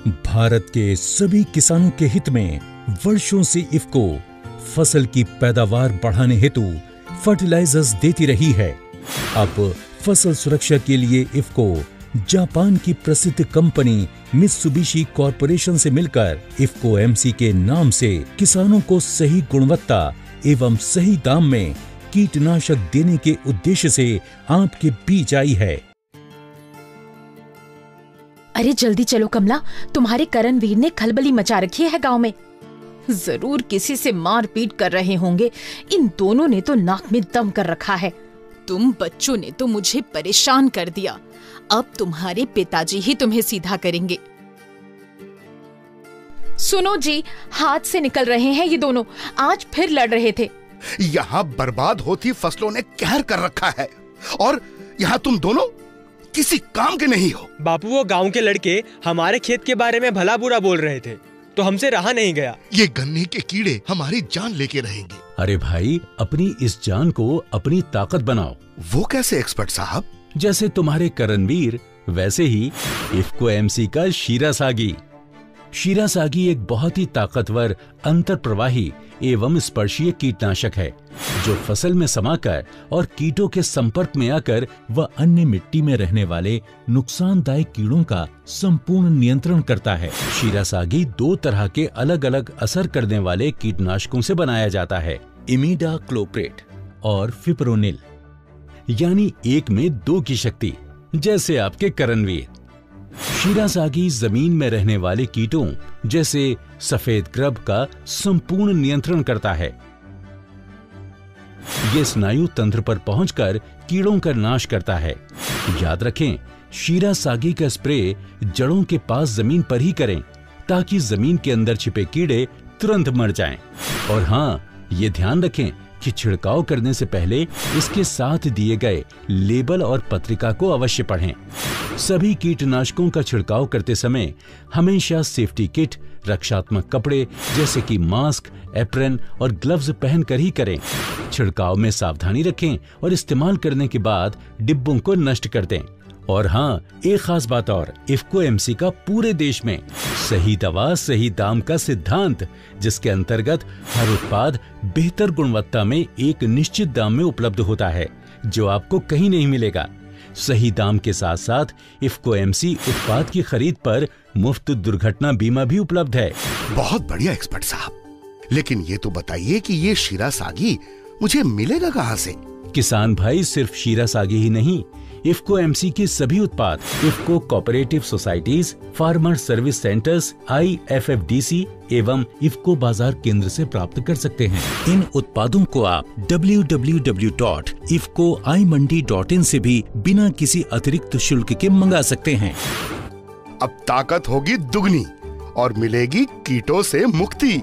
भारत के सभी किसानों के हित में वर्षों से इफ्को फसल की पैदावार बढ़ाने हेतु फर्टिलाइजर्स देती रही है। अब फसल सुरक्षा के लिए इफ्को जापान की प्रसिद्ध कंपनी मित्सुबिशी कॉरपोरेशन से मिलकर इफ्को एमसी के नाम से किसानों को सही गुणवत्ता एवं सही दाम में कीटनाशक देने के उद्देश्य से आपके बीच आई है। अरे जल्दी चलो कमला, तुम्हारे करणवीर ने खलबली मचा रखी है गांव में। जरूर किसी से मारपीट कर रहे होंगे। इन दोनों ने तो नाक में दम कर रखा है। तुम बच्चों ने तो मुझे परेशान कर दिया। अब तुम्हारे पिताजी ही तुम्हें सीधा करेंगे। सुनो जी, हाथ से निकल रहे हैं ये दोनों। आज फिर लड़ रहे थे। यहाँ बर्बाद होती फसलों ने कहर कर रखा है और यहाँ तुम दोनों किसी काम के नहीं हो। बापू, वो गांव के लड़के हमारे खेत के बारे में भला बुरा बोल रहे थे तो हमसे रहा नहीं गया। ये गन्ने के कीड़े हमारी जान लेके रहेंगे। अरे भाई, अपनी इस जान को अपनी ताकत बनाओ। वो कैसे एक्सपर्ट साहब? जैसे तुम्हारे करणवीर, वैसे ही इफ्को एमसी का शीरासागी। शीरासागी एक बहुत ही ताकतवर अंतरप्रवाही एवं स्पर्शीय कीटनाशक है जो फसल में समाकर और कीटों के संपर्क में आकर वह अन्य मिट्टी में रहने वाले नुकसानदायक कीड़ों का संपूर्ण नियंत्रण करता है। शीरासागी 2 तरह के अलग अलग असर करने वाले कीटनाशकों से बनाया जाता है, इमिडाक्लोप्रिड और फिप्रोनिल, यानी एक में 2 की शक्ति, जैसे आपके करणवीर। शीरासागी जमीन में रहने वाले कीटों जैसे सफेद ग्रब का संपूर्ण नियंत्रण करता है। ये स्नायु तंत्र पर पहुंचकर कीड़ों का नाश करता है। याद रखें, शीरासागी का स्प्रे जड़ों के पास जमीन पर ही करें ताकि जमीन के अंदर छिपे कीड़े तुरंत मर जाएं। और हाँ, ये ध्यान रखें कि छिड़काव करने से पहले इसके साथ दिए गए लेबल और पत्रिका को अवश्य पढ़ें। सभी कीटनाशकों का छिड़काव करते समय हमेशा सेफ्टी किट, रक्षात्मक कपड़े जैसे कि मास्क, एप्रन और ग्लव्स पहनकर ही करें। छिड़काव में सावधानी रखें और इस्तेमाल करने के बाद डिब्बों को नष्ट कर दें। और हाँ, एक खास बात और, इफ्को एमसी का पूरे देश में सही दवा सही दाम का सिद्धांत, जिसके अंतर्गत हर उत्पाद बेहतर गुणवत्ता में एक निश्चित दाम में उपलब्ध होता है जो आपको कहीं नहीं मिलेगा। सही दाम के साथ साथ इफ्को एमसी उत्पाद की खरीद पर मुफ्त दुर्घटना बीमा भी उपलब्ध है। बहुत बढ़िया एक्सपर्ट साहब, लेकिन ये तो बताइए कि ये शीरासागी मुझे मिलेगा कहाँ से? किसान भाई, सिर्फ शीरासागी ही नहीं, इफ्को एमसी के सभी उत्पाद IFFCO cooperative societies, farmer service centres, IFFDC एवं इफ्को बाजार केंद्र से प्राप्त कर सकते हैं। इन उत्पादों को आप www.ifcoimandi.in से भी बिना किसी अतिरिक्त शुल्क के मंगा सकते हैं। अब ताकत होगी दुगनी और मिलेगी कीटों से मुक्ति।